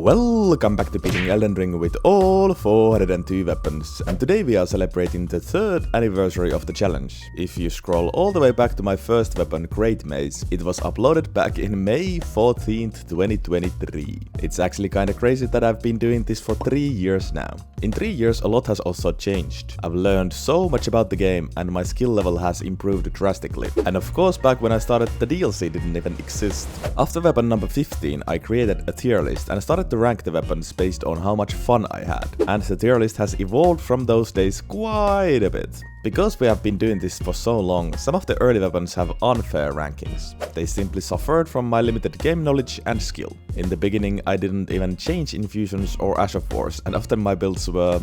Welcome back to beating Elden Ring with all 402 weapons, and today we are celebrating the 3rd anniversary of the challenge. If you scroll all the way back to my first weapon, Great Mace, it was uploaded back in May 14th, 2023. It's actually kinda crazy that I've been doing this for 3 years now. In 3 years a lot has also changed. I've learned so much about the game and my skill level has improved drastically. And of course back when I started the DLC didn't even exist. After weapon number 15 I created a tier list and started to rank the weapons based on how much fun I had. And the tier list has evolved from those days quite a bit. Because we have been doing this for so long, some of the early weapons have unfair rankings. They simply suffered from my limited game knowledge and skill. In the beginning I didn't even change infusions or Ash of Wars, and often my builds were,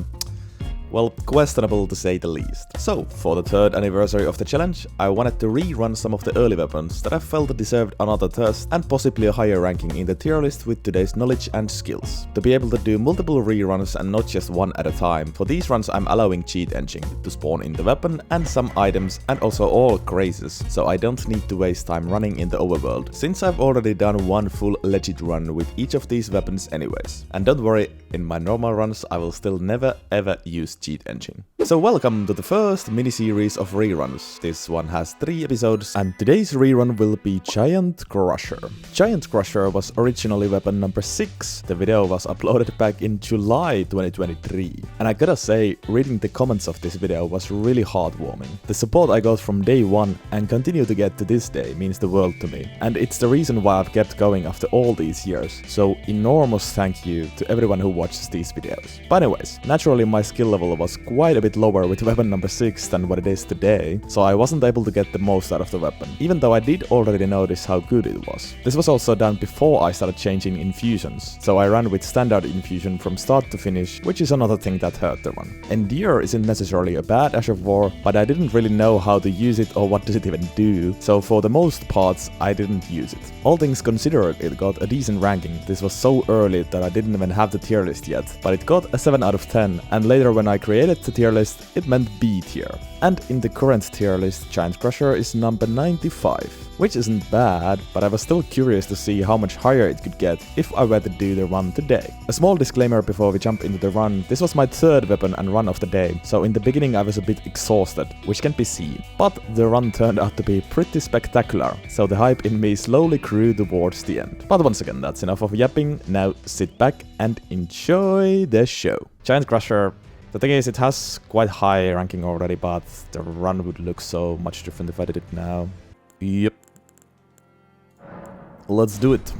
well, questionable to say the least. So, for the 3rd anniversary of the challenge, I wanted to rerun some of the early weapons that I felt deserved another test and possibly a higher ranking in the tier list with today's knowledge and skills. To be able to do multiple reruns and not just one at a time, for these runs I'm allowing cheat engine to spawn in the weapon and some items and also all crazes, so I don't need to waste time running in the overworld, since I've already done one full legit run with each of these weapons anyways. And don't worry, in my normal runs I will still never ever use cheat engine. So welcome to the first mini-series of reruns. This one has 3 episodes and today's rerun will be Giant Crusher. Giant Crusher was originally weapon number 6. The video was uploaded back in July 2023. And I gotta say, reading the comments of this video was really heartwarming. The support I got from day 1 and continue to get to this day means the world to me. And it's the reason why I've kept going after all these years. So enormous thank you to everyone who watches these videos. But anyways, naturally my skill level was quite a bit lower with weapon number 6 than what it is today, so I wasn't able to get the most out of the weapon, even though I did already notice how good it was. This was also done before I started changing infusions, so I ran with standard infusion from start to finish, which is another thing that hurt the run. Endure isn't necessarily a bad Ash of War, but I didn't really know how to use it or what does it even do, so for the most parts I didn't use it. All things considered, it got a decent ranking. This was so early that I didn't even have the tier list yet, but it got a 7 out of 10, and later when I created the tier list, it meant B tier. And in the current tier list, Giant Crusher is number 95, which isn't bad, but I was still curious to see how much higher it could get if I were to do the run today. A small disclaimer before we jump into the run, this was my 3rd weapon and run of the day, so in the beginning I was a bit exhausted, which can be seen. But the run turned out to be pretty spectacular, so the hype in me slowly grew towards the end. But once again, that's enough of yapping, now sit back and enjoy the show. Giant Crusher. The thing is, it has quite high ranking already, but the run would look so much different if I did it now. Yep. Let's do it.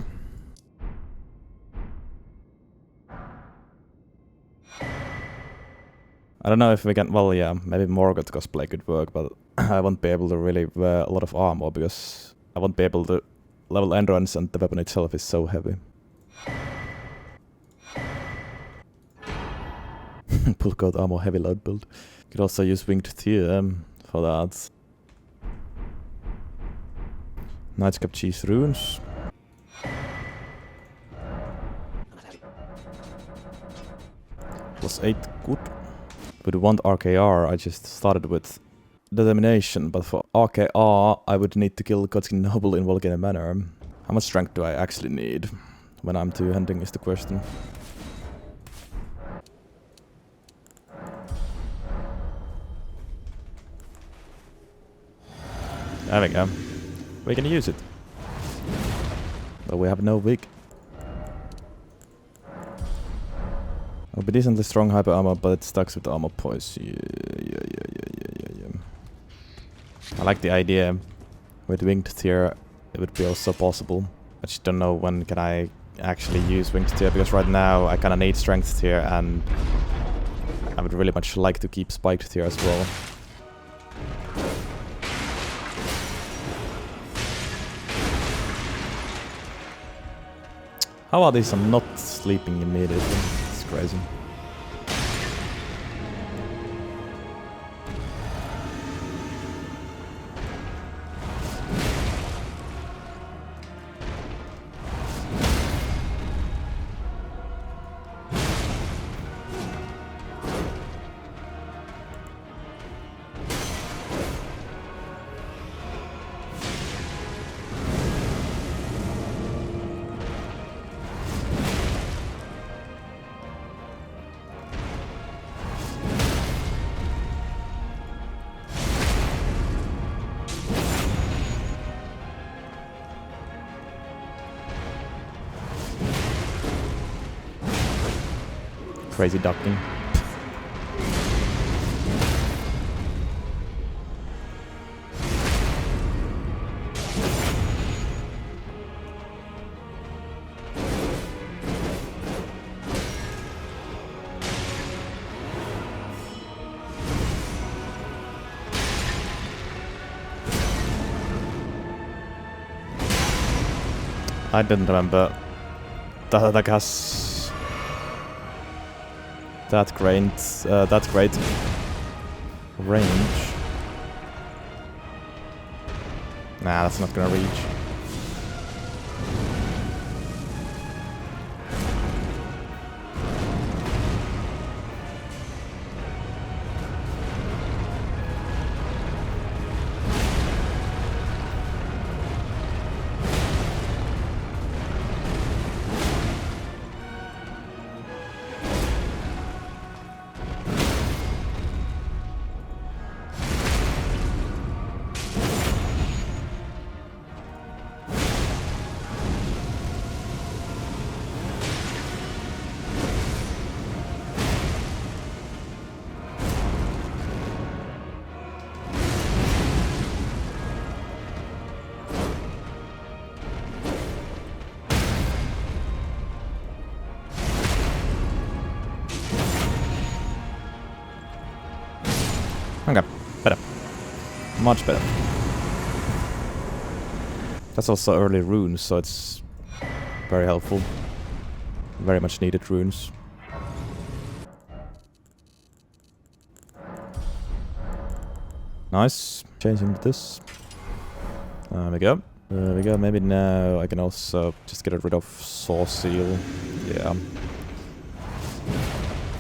I don't know if we can, well yeah, maybe Morgott cosplay could work, but I won't be able to really wear a lot of armor because I won't be able to level endurance and the weapon itself is so heavy. Full coat armor heavy load build. Could also use winged TM for that. Nightcap cheese runes. +8, good. Would want RKR, I just started with determination, but for RKR I would need to kill Godskin Noble in Volcano Manor. How much strength do I actually need when I'm two-handing is the question. There we go. We can use it. But we have no wig. I'll be decently strong hyper armor, but it stacks with armor poise. Yeah. I like the idea. With winged tier, it would be also possible. I just don't know when can I actually use winged tier, because right now I kinda need strength tier, and I would really much like to keep spiked tier as well. How are these? I'm not sleeping immediately. It's crazy. Crazy ducking. I didn't remember that has that great range. Nah, that's not gonna reach. Okay, better. Much better. That's also early runes, so it's very helpful. Very much needed runes. Nice. Changing this. There we go. There we go. Maybe now I can also just get rid of Saw Seal. Yeah.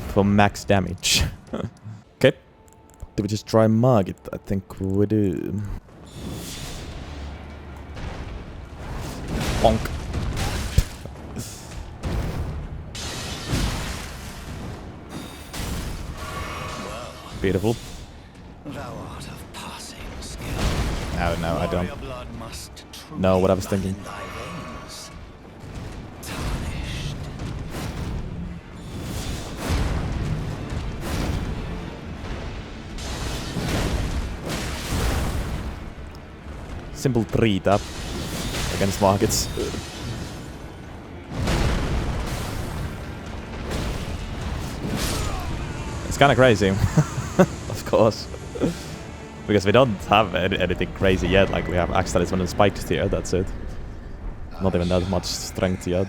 For max damage. Okay. Do we just try Margit? I think we do. Bonk. Beautiful. No, I don't know what I was thinking. Simple 3 tap against Margits. It's kinda crazy, of course. Because we don't have anything crazy yet, like we have Axe Talisman and Spiked here, that's it. Not even that much strength yet.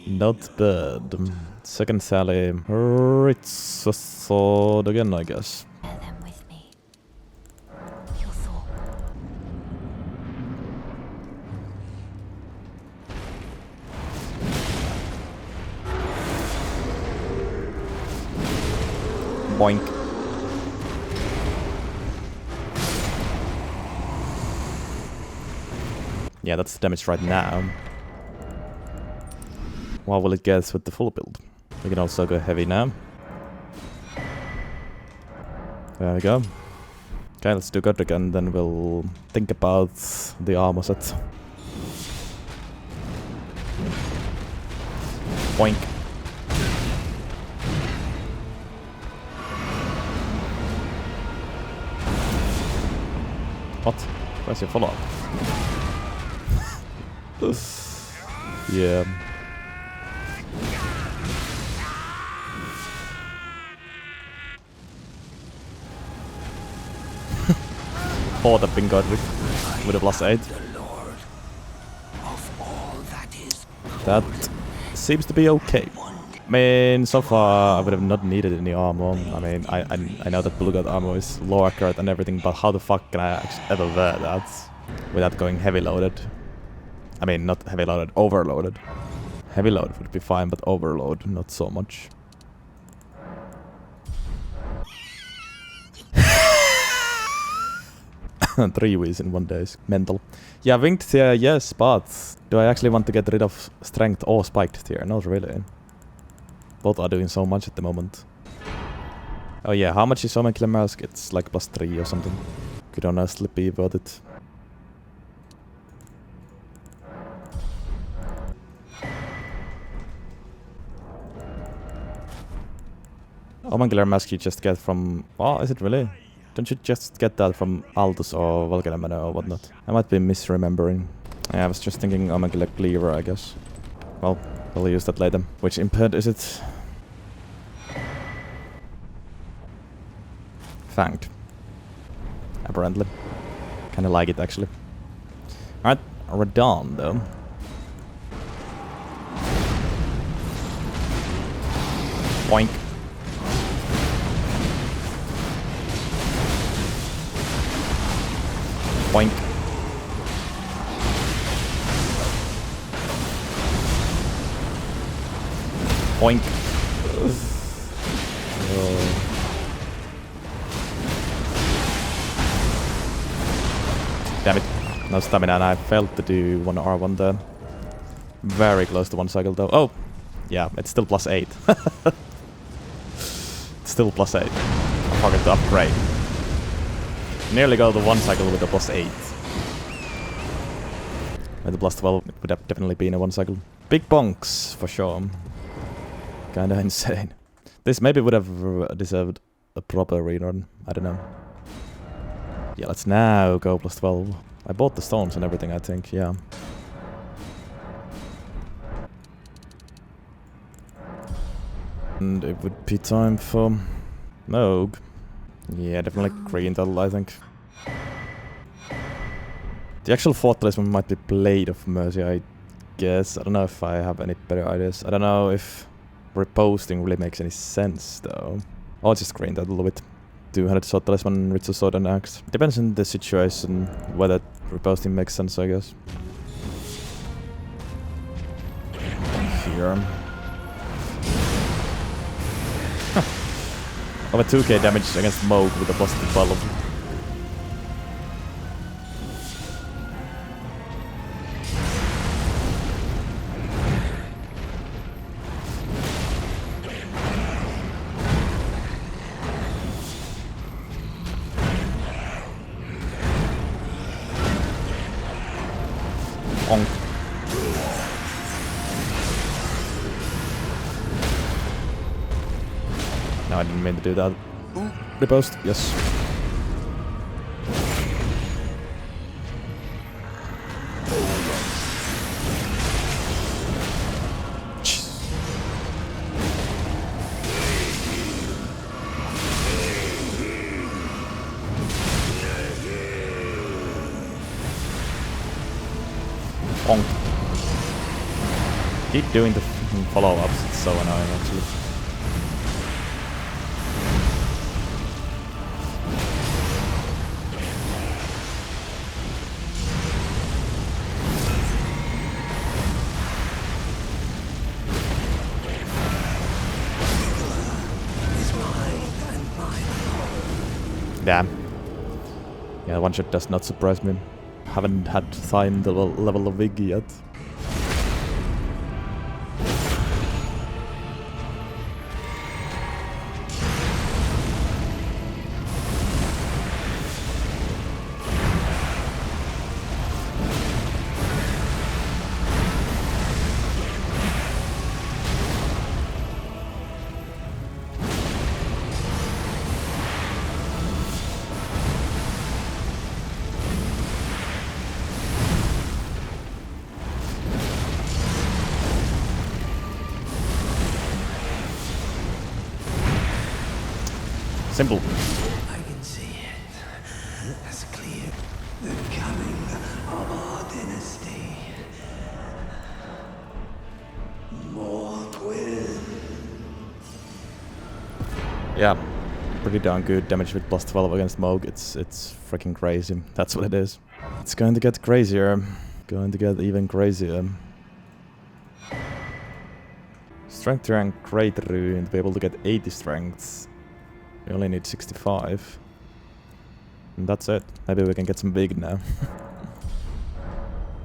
Not bad. Second Sally. It's a sword again, I guess. Boink. Yeah, that's the damage right now. What will it get with the full build? We can also go heavy now. There we go. Okay, let's do Godrick and then we'll think about the armor set. Boink. What? Where's your follow-up? Yeah. Fourth up in Godrick with a +8. That seems to be okay. I mean, so far I would have not needed any armor. I mean, I know that Blue God armor is low accurate and everything, but how the fuck can I actually ever wear that without going heavy loaded? I mean, not heavy loaded, overloaded. Heavy loaded would be fine, but overload, not so much. Three weeks in 1 day is mental. Yeah, winged tier, yes, but do I actually want to get rid of strength or spiked tier? Not really. Both are doing so much at the moment. Oh yeah, how much is Omen Killer Mask? It's like +3 or something. Could honestly be worth it. Omangular Mask you just get from... Oh, is it really? Don't you just get that from Aldous or Volcanemana or whatnot? I might be misremembering. Yeah, I was just thinking Omangular Cleaver, I guess. Well, we'll use that later. Which imped is it? Fanged. Apparently. Kinda like it, actually. Alright, Radahn, though. Boink. Boink. Boink. Damn it. No stamina, and I failed to do one R1 there. Very close to one cycle though. Oh! Yeah, it's still +8. It's still +8. I forgot to upgrade. Nearly got the one cycle with a +8. With the +12, it would have definitely been a one cycle. Big bonks, for sure. Kinda insane. This maybe would have deserved a proper rerun. I don't know. Yeah, let's now go +12. I bought the stones and everything, I think, yeah. And it would be time for Mohg. Yeah, definitely green tunnel, I think. The actual fortress one might be Blade of Mercy, I guess. I don't know if I have any better ideas. I don't know if reposting really makes any sense, though. I'll just green that a little bit. 200 sword talisman, richer sword and axe. Depends on the situation, whether reposting makes sense, I guess. Here. Over 2k damage against Mohg with a +12. Onk. No, I didn't mean to do that. Repost, yes. Onk. Keep doing the follow-ups, it's so annoying actually. Damn. Yeah, one shot does not surprise me. Haven't had time the level of Vig yet. Simple. I can see it. As clear. The coming of our dynasty. Morgott. Yeah, pretty darn good damage with +12 against Mohg. It's freaking crazy. That's what it is. It's going to get crazier. Going to get even crazier. Strength rank Great Rune to be able to get 80 strengths. We only need 65. And that's it. Maybe we can get some big now.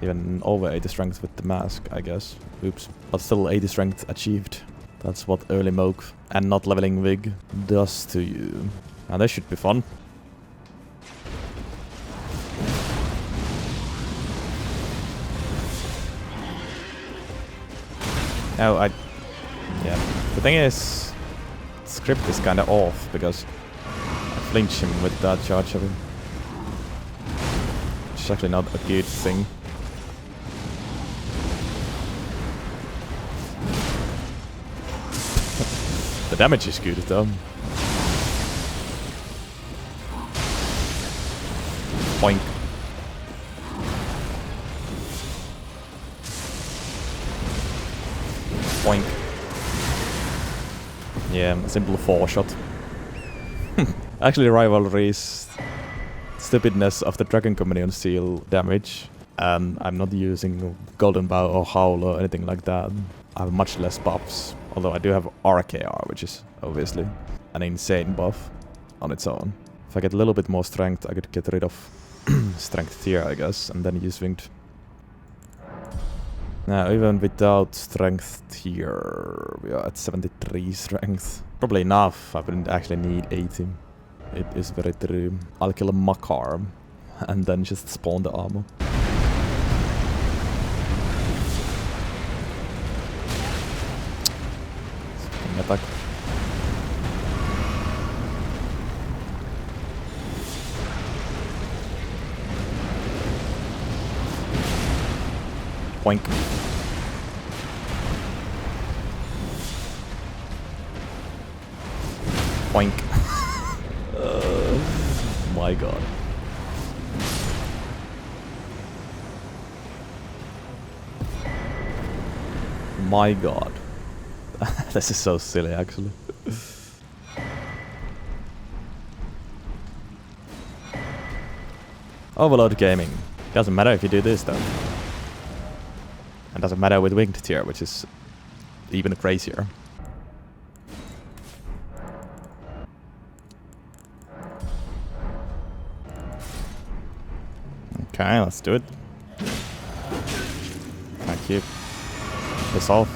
Even over 80 strength with the mask, I guess. Oops. But still 80 strength achieved. That's what early Mohg and not leveling Vig does to you. And they should be fun. Oh, yeah. The thing is, script is kinda off because I flinch him with that charge of him. Which is actually not a good thing. The damage is good though. Boink. Boink. Yeah, a simple 4-shot. Actually, rivalries, stupidness of the Dragon Companion seal damage. And I'm not using Golden Bow or Howl or anything like that. I have much less buffs. Although I do have RKR, which is obviously an insane buff on its own. If I get a little bit more strength, I could get rid of strength tier, I guess, and then use winged. Now, even without strength tier, we are at 73 strength. Probably enough. I wouldn't actually need 80. It is very true. I'll kill a Makar and then just spawn the armor. Attack. Boink. Boink. My god. My god. This is so silly, actually. Overload gaming. Doesn't matter if you do this, though. And doesn't matter with winged tier, which is even crazier. Okay, let's do it. Thank you. Piss off.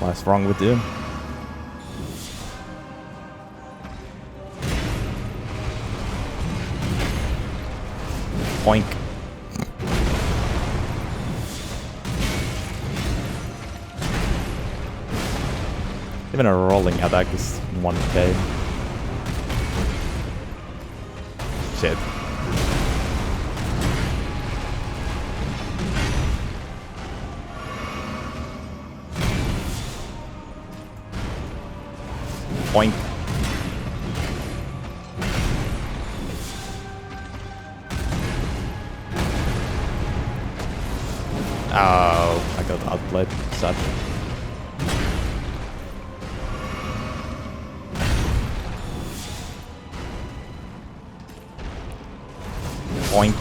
What's wrong with you? Boink. Even a rolling attack is 1k. Shit. Boink. Oh, I got outplayed. Sad. Boink.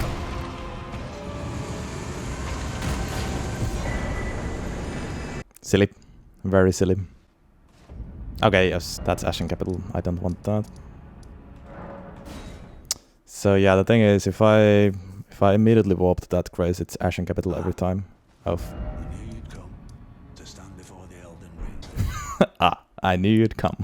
Silly. Very silly. Okay, yes, that's Ashen Capital. I don't want that. So yeah, the thing is, if I immediately warp to that grace, it's Ashen Capital every time. Oh. I knew you'd come to stand before the Elden Ring. Ah, I knew you'd come.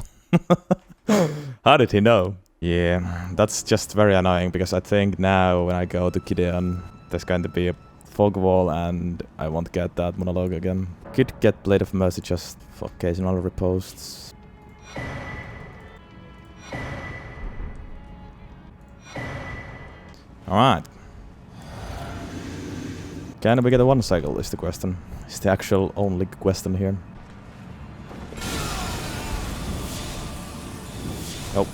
How did he know? Yeah, that's just very annoying because I think now when I go to Gideon, there's going to be a fog wall and I won't get that monologue again. Could get Blade of Mercy just for occasional riposts. Alright. Can we get a one cycle is the question. Is the actual only question here. Nope.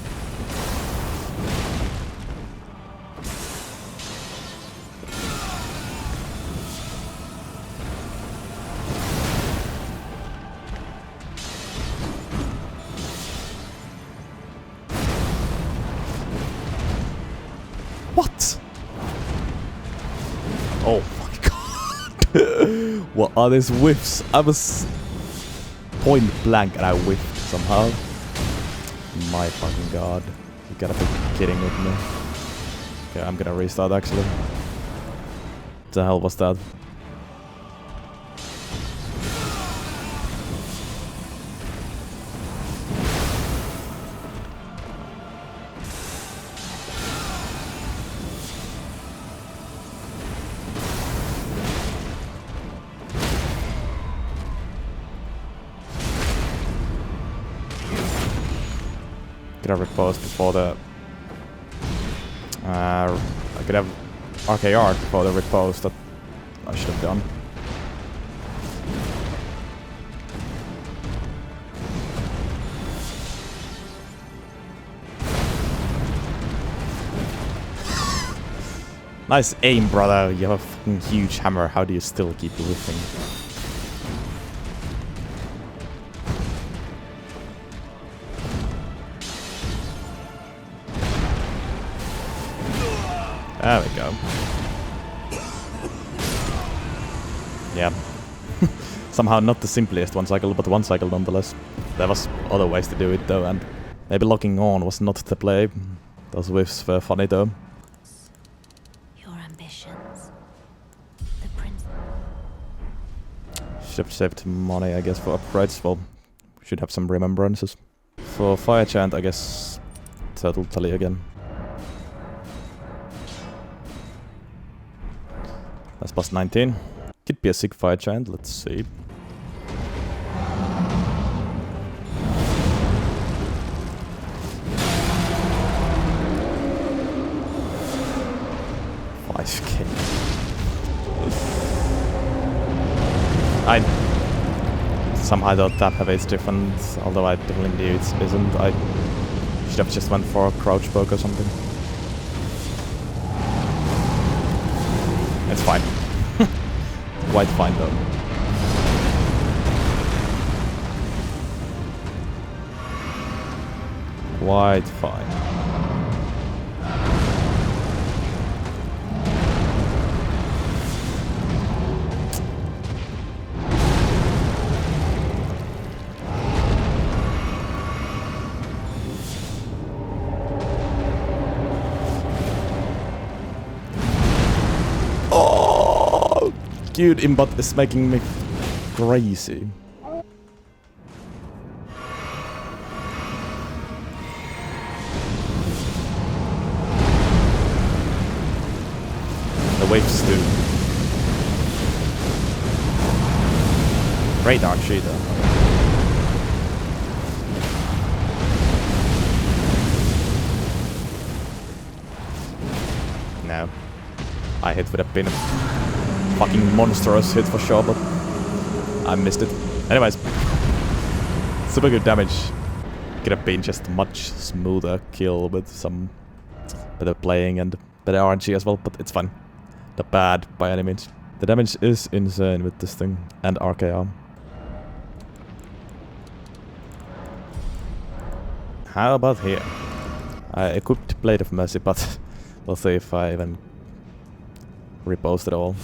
What? Oh my god. What are these whiffs? I was point blank and I whiffed somehow. My fucking god. You gotta be kidding with me. Okay, I'm gonna restart actually. What the hell was that? Get a riposte before the... I could have RKR before the riposte that I should have done. Nice aim, brother. You have a fucking huge hammer. How do you still keep lifting? There we go. Yeah. Somehow not the simplest one cycle, but one cycle nonetheless. There was other ways to do it though, and maybe locking on was not the play. Those whiffs were funny though. Should have saved money, I guess, for upgrades. Well, should have some remembrances. For Fire Chant, I guess Turtle Tally again. That's plus 19. Could be a sick Fire Chant, let's see. I somehow thought that heavy is different, although I definitely knew it isn't. I should have just went for a crouch poke or something. It's fine. Quite fine though. Quite fine. Dude, Imbot is making me crazy. The waves do. Radar cheater. No. I hit with a pin. Fucking monstrous hit for sure, but I missed it. Anyways, super good damage. Could have been just much smoother kill with some better playing and better RNG as well, but it's fun. Not bad by any means. The damage is insane with this thing and RKR. How about here? I equipped Blade of Mercy, but we'll see if I even repost it all.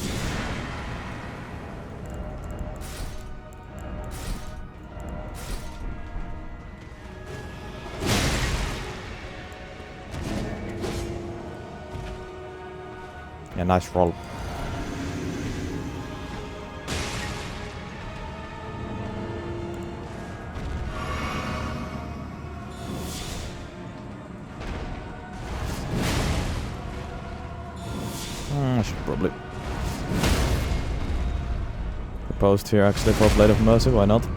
Yeah, nice roll. I should probably post here actually for Blade of Mercy, why not?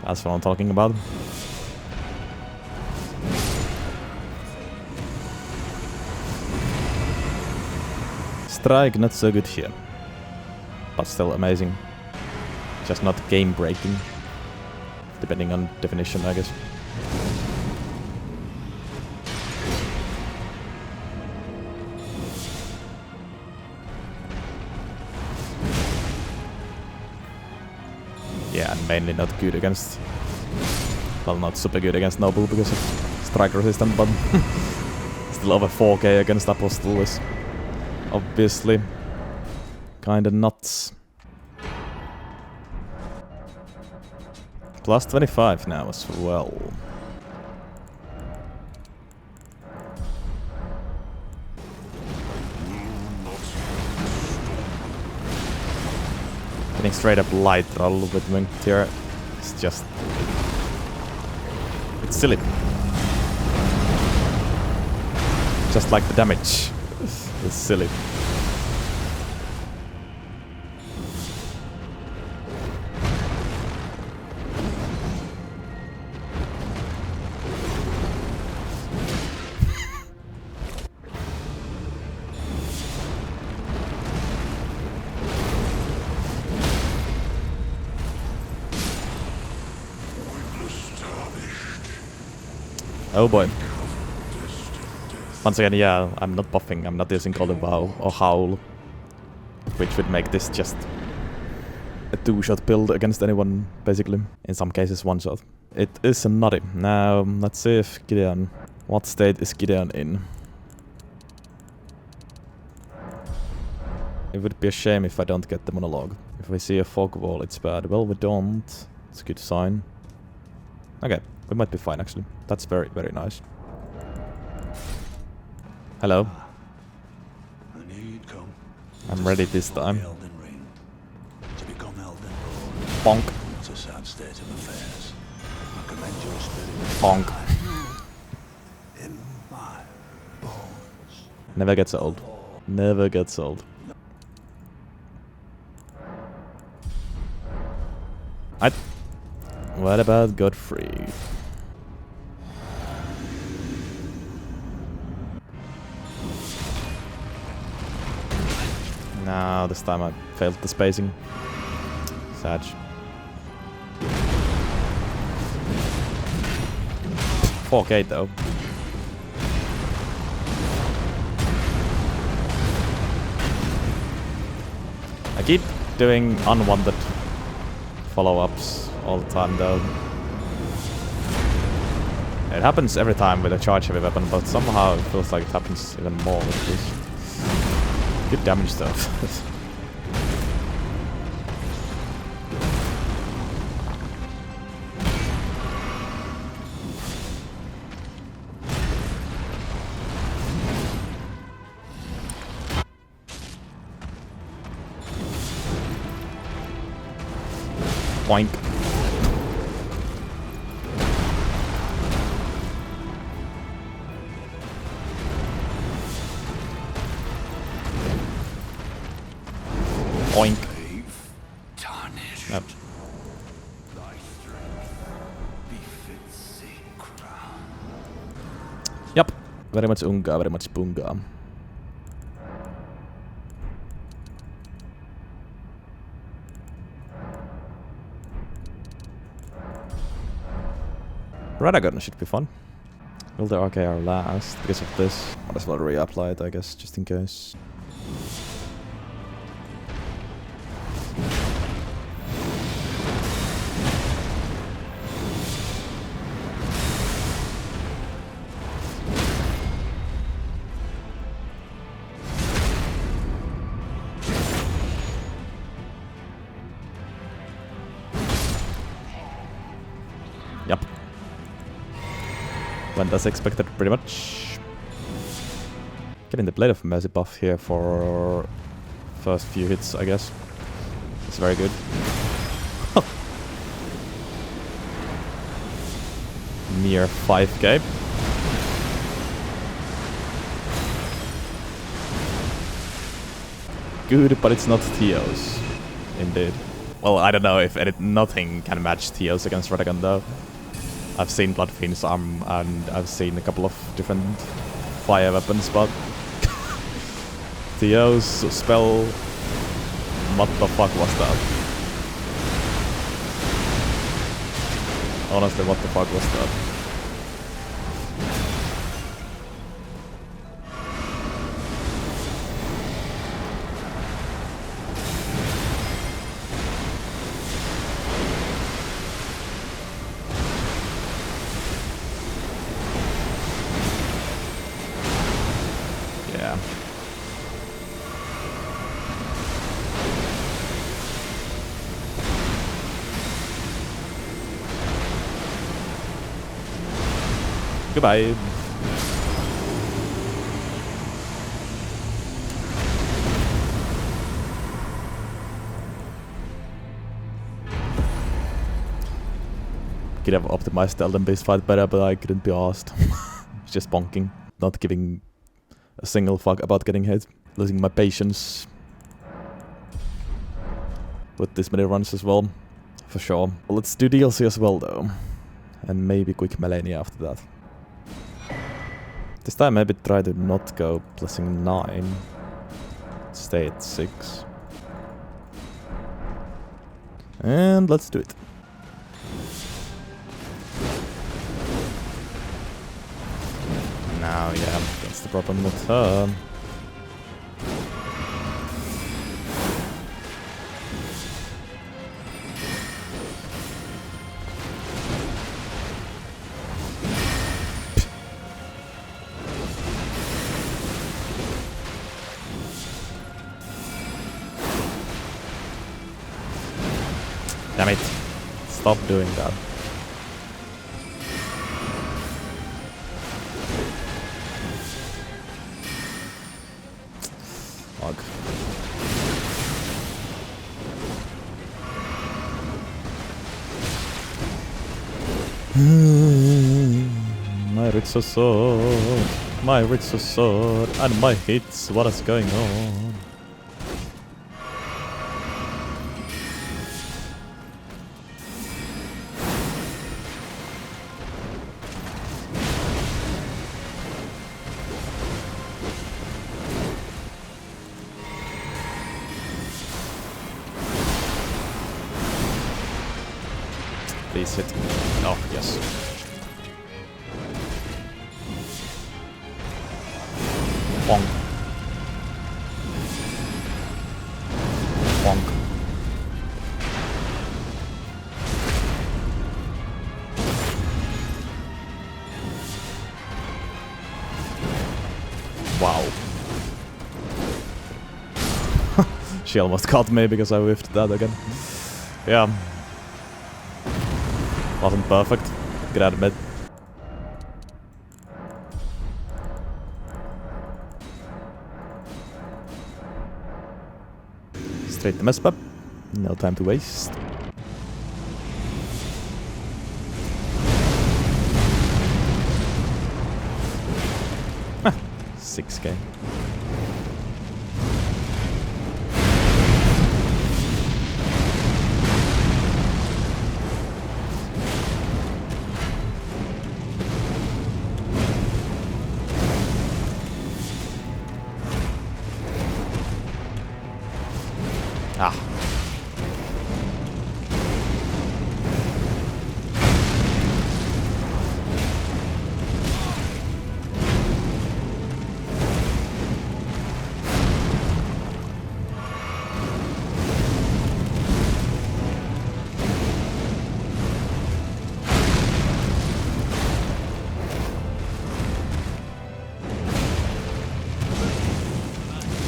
That's what I'm talking about. Strike not so good here, but still amazing. Just not game breaking, depending on definition, I guess. Yeah, and mainly not good against... Well, not super good against Noble because of strike resistant, but still over 4k against Apostle is obviously kinda nuts. Plus 25 now as well. Getting straight up light roll with Winked here is just... It's silly. Just like the damage. It's silly. Oh boy. Once again, yeah, I'm not buffing, I'm not using Golden Bow or Howl, which would make this just a 2-shot build against anyone, basically. In some cases, 1-shot. It is a nutty. Now, let's see if Gideon... What state is Gideon in? It would be a shame if I don't get the monologue. If we see a fog wall, it's bad. Well, we don't. It's a good sign. Okay, we might be fine, actually. That's very, very nice. Hello. I'm ready this time. ELDEN RING. To become Elden Bonk. It's a sad state of affairs. I commend your spirit. Bonk. In my bones. Never gets old. Never gets old. What about Godfrey? No, this time I failed the spacing. Sad. $4K though. I keep doing unwanted follow-ups all the time though. It happens every time with a charge heavy weapon, but somehow it feels like it happens even more with this. Good damage though. Boink. Boink. Yep. Yep. Very much unga, very much bunga. Radagon should be fun. Will the RKR last because of this? Might as well reapply it, I guess, just in case. Yep. Went as expected, pretty much. Getting the Blade of Mercy buff here for first few hits, I guess. It's very good. Mere 5k. Good, but it's not TOs. Indeed. Well, I don't know if nothing can match TOs against Radagon though. I've seen Bloodfiend's arm and I've seen a couple of different fire weapons, but TO's spell, what the fuck was that? Honestly, what the fuck was that? Goodbye. Could have optimized the Elden based fight better, but I couldn't be asked. It's just bonking, not giving a single fuck about getting hit. Losing my patience with this many runs as well, for sure. Well, let's do DLC as well though, and maybe quick Malenia after that. This time maybe try to not go blessing 9, stay at 6. And let's do it. Now, yeah, that's the problem with her. Damn it. Stop doing that. Mohg. My Ritsu sword. My Ritsu sword. And my hits. What is going on? Please hit. Oh, yes. Bonk. Bonk. Wow. She almost caught me because I whiffed that again. Yeah. Wasn't perfect, gotta admit. Straight to Messmer. No time to waste. Huh. 6k. Ah.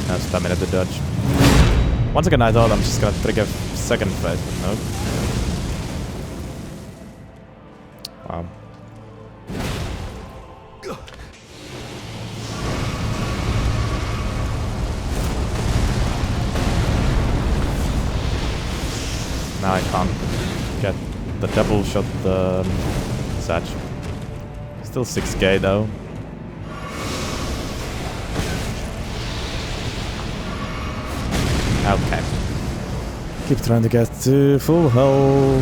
No stamina to dodge. Once again, I thought I'm just gonna trigger second phase, but no. Wow. Now I can't get the double shot Satch. Still 6k though. Okay. Keep trying to get to full health.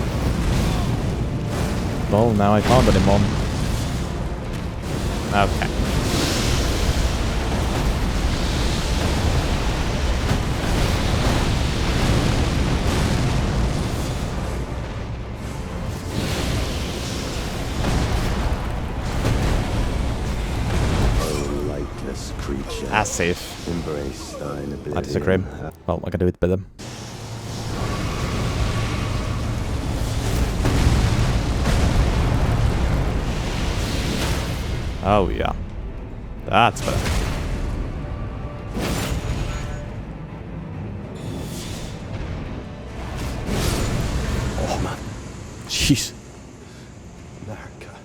Well, now I can't anymore. Okay. Oh, lightless creature. As safe. Embrace thine oblivion. I disagree. Well, I can do it better. Oh yeah. That's better. Oh man. Jeez. Makar.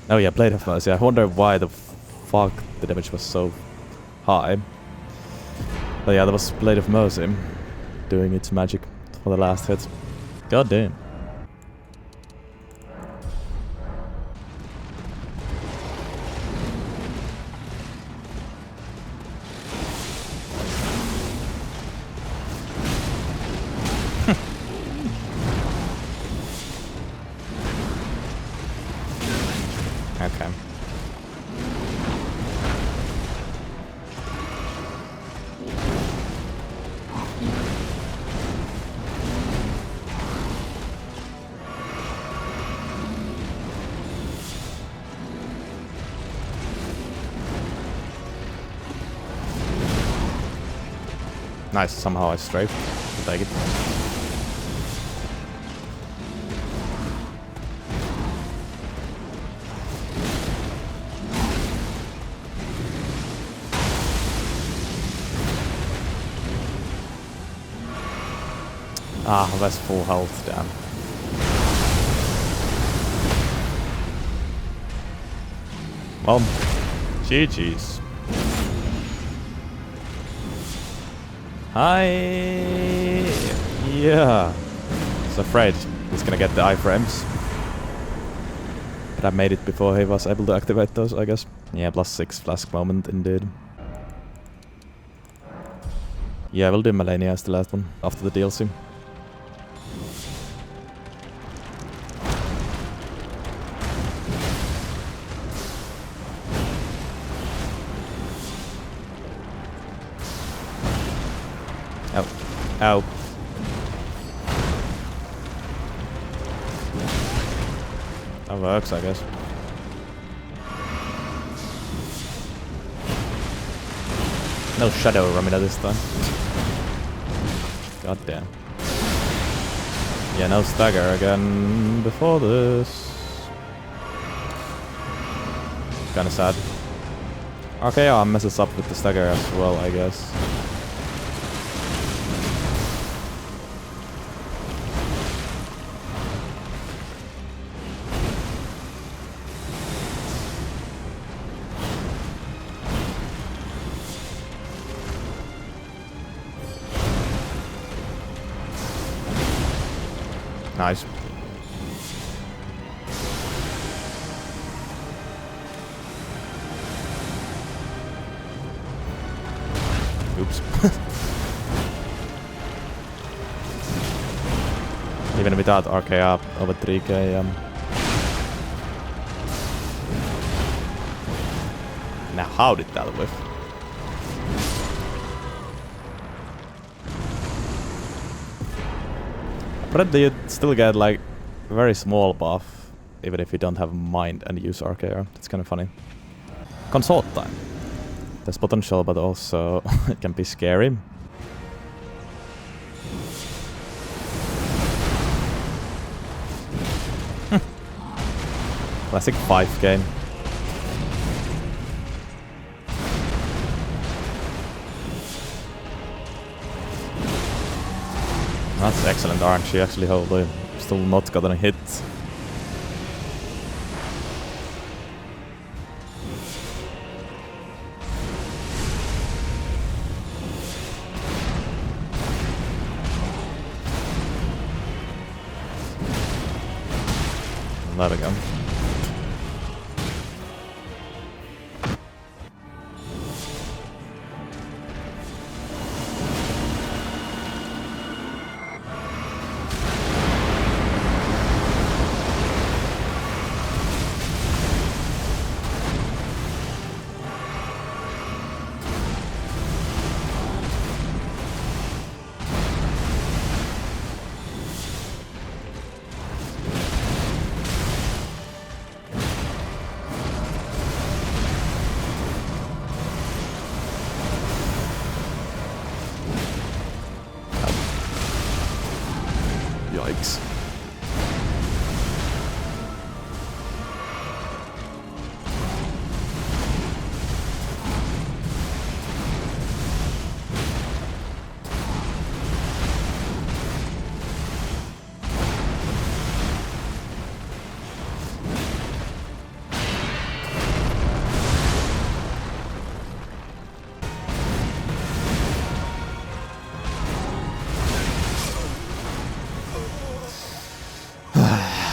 Oh yeah, Blade of Mercy. I wonder why the fuck the damage was so high. But yeah, that was Blade of Mercy doing its magic for the last hit. God damn. Okay. Nice, somehow I strafed. I'll take it. Ah, that's full health, damn. Well, GG's. Hi. Yeah. I was afraid he's gonna get the iframes. But I made it before he was able to activate those, I guess. Yeah, +6 flask moment indeed. Yeah, we'll do Malenia as the last one after the DLC. Ow. Ow. That works, I guess. No shadow Romina this time. God damn. Yeah, no stagger again before this. Kinda sad. Okay, I'll messes up with the stagger as well, I guess. Nice. Oops. Even without RK over 3k. Now how did that whiff? But you still get like a very small buff, even if you don't have mind and use RKR. It's kind of funny. Consort time. There's potential, but also it can be scary. Classic 5k. That's excellent RNG actually, holy. Still not gotten a hit. There we go. Yikes.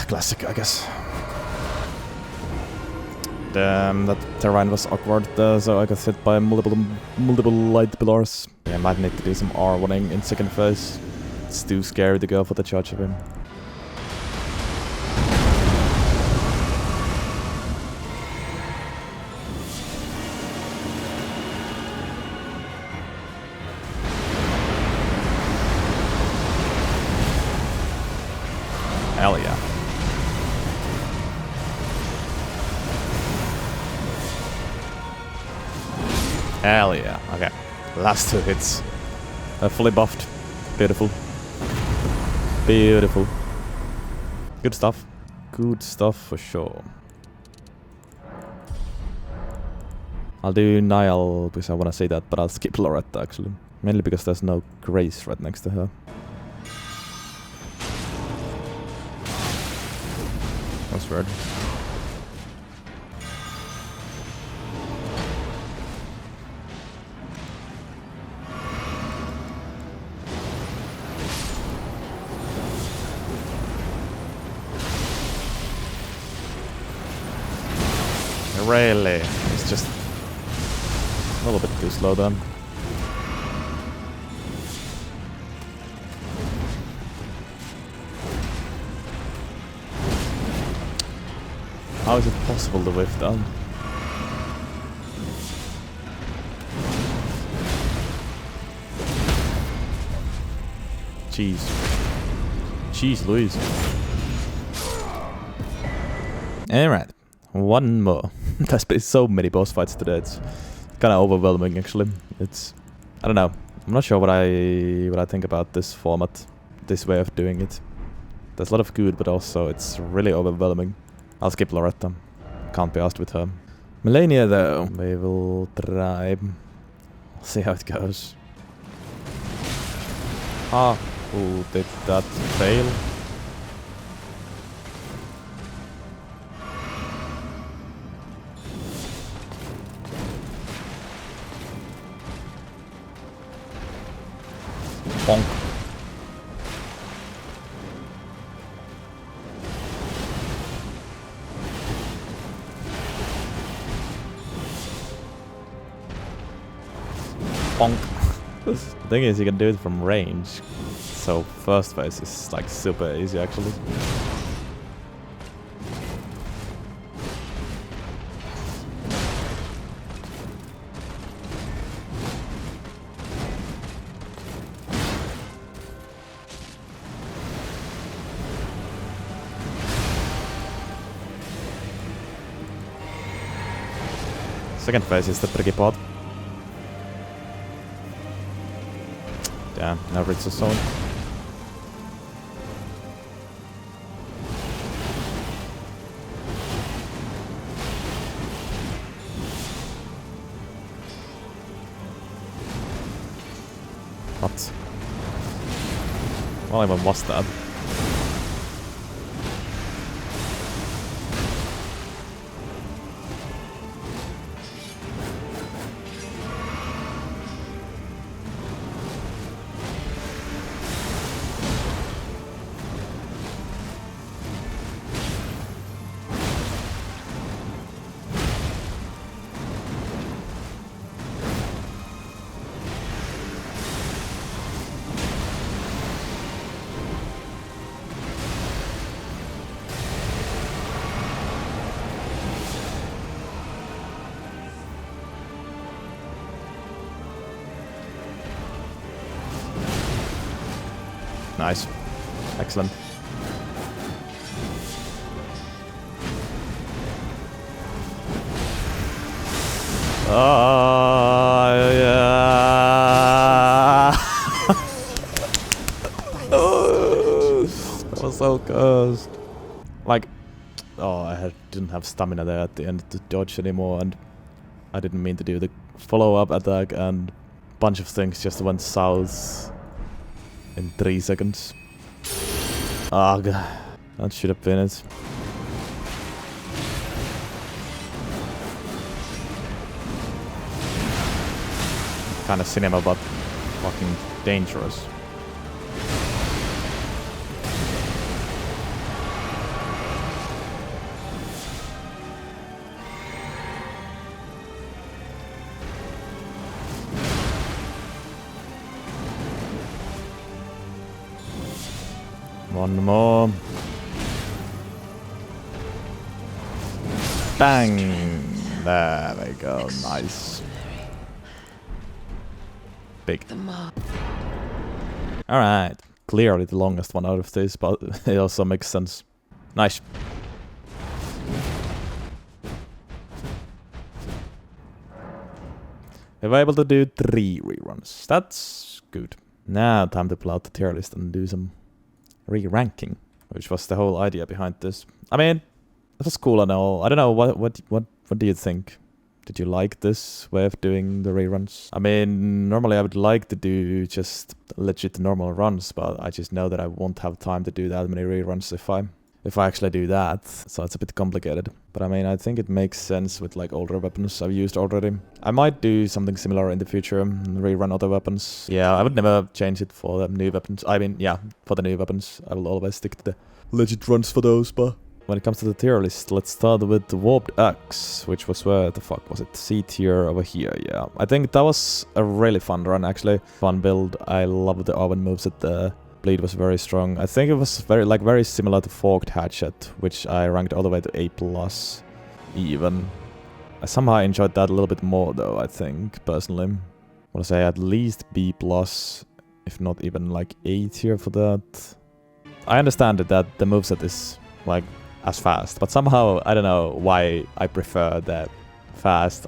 Classic, I guess. Damn, that terrain was awkward, so I got hit by multiple light pillars. Yeah, I might need to do some R1ing in second phase. It's too scary to go for the charge of him. Hell yeah. Okay. Last 2 hits. Fully buffed. Beautiful. Beautiful. Good stuff. Good stuff for sure. I'll do Niall because I want to say that, but I'll skip Loretta actually. Mainly because there's no Grace right next to her. That's weird. Really? It's just a little bit too slow then. How is it possible to whiff down? Jeez. Jeez Louise. Alright. One more. There's been so many boss fights today, it's kind of overwhelming actually. It's... I don't know. I'm not sure what I think about this format, this way of doing it. There's a lot of good, but also it's really overwhelming. I'll skip Loretta. Can't be asked with her. Malenia though, we will try. See how it goes. Ah, who did that fail? Bonk. Bonk. The thing is, you can do it from range, so first phase is like super easy actually. Second phase is the tricky part. Damn, never reached the zone. What? Well, even was that? Nice. Excellent. Yeah. That was so close. Like, oh, I didn't have stamina there at the end to dodge anymore, and I didn't mean to do the follow-up attack, and a bunch of things just went south in 3 seconds. Ah, God. That should have been it. Kind of cinema, but fucking dangerous. One more. Bang! There we go. Nice. Big. Alright. Clearly the longest one out of this, but it also makes sense. Nice. We were able to do 3 reruns. That's good. Now time to pull out the tier list and do some re-ranking, which was the whole idea behind this. I mean, it was cool and all. I don't know, what do you think? Did you like this way of doing the reruns? I mean, normally I would like to do just legit normal runs, but I just know that I won't have time to do that many reruns if I actually do that. So it's a bit complicated. But I mean, I think it makes sense with like older weapons I've used already. I might do something similar in the future, rerun other weapons. Yeah, I would never change it for the new weapons. I mean, yeah, for the new weapons, I will always stick to the legit runs for those, but when it comes to the tier list, let's start with the Warped Axe, which was where the fuck was it? C tier over here, yeah. I think that was a really fun run, actually. Fun build. I love the Owen moveset. The bleed was very strong. I think it was very similar to Forked Hatchet, which I ranked all the way to A+, even. I somehow enjoyed that a little bit more, though, I think, personally. I want to say at least B+, if not even like A tier for that. I understand that the moveset is like as fast, but somehow I don't know why I prefer the fast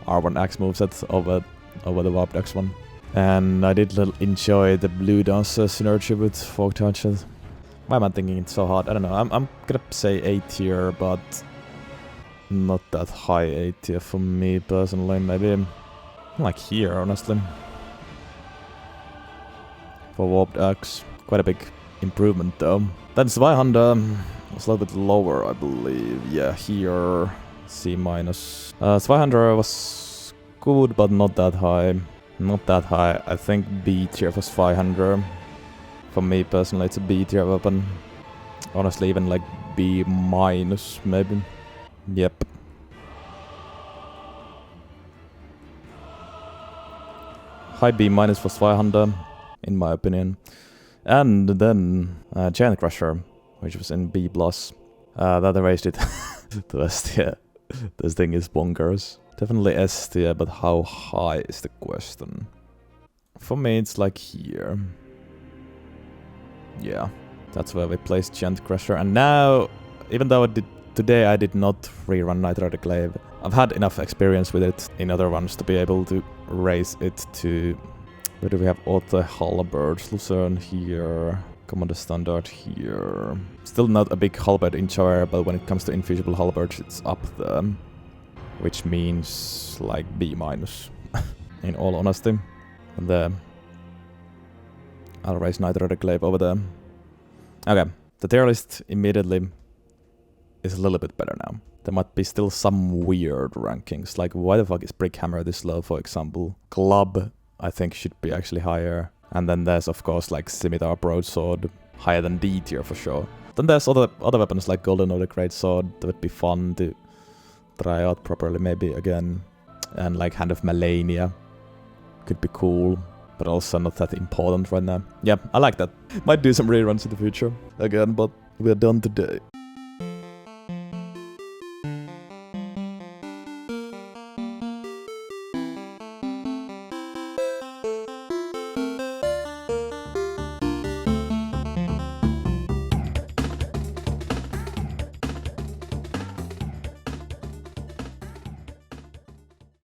R1X moveset over the Warped Axe one. And I did enjoy the Blue Dancer synergy with Forked Hatchet. Why am I thinking it's so hard? I don't know. I'm gonna say A tier, but not that high A tier for me personally. Maybe like here, honestly. For Warped Axe, quite a big improvement though. Then Zweihander was a little bit lower, I believe. Yeah, here, C-. Zweihander was good, but not that high. Not that high. I think B tier for Zweihander. For me personally, it's a B tier weapon. Honestly, even like B-, maybe. Yep. High B- for Zweihander, in my opinion. And then Giant Crusher, which was in B+. That erased it to S tier. This thing is bonkers. Definitely S tier, but how high is the question? For me, it's like here. Yeah, that's where we placed Giant Crusher. And now, even though today I did not rerun Night Glaive, I've had enough experience with it in other runs to be able to raise it to... Where do we have Auto Halberd? Lucerne here. Commander Standard here. Still not a big halberd enjoyer, but when it comes to infusible halberds, it's up there. Which means like B-, in all honesty. And then I'll raise Night Glaive over there. Okay, the tier list immediately is a little bit better now. There might be still some weird rankings, like why the fuck is Brickhammer this low, for example? Club, I think, should be actually higher. And then there's, of course, like Scimitar Broadsword, higher than D tier for sure. Then there's other weapons like Golden Order Greatsword that would be fun to try out properly maybe again. And like Hand of Malenia could be cool, but also not that important right now. Yeah, I like that. Might do some reruns in the future again, but we're done today.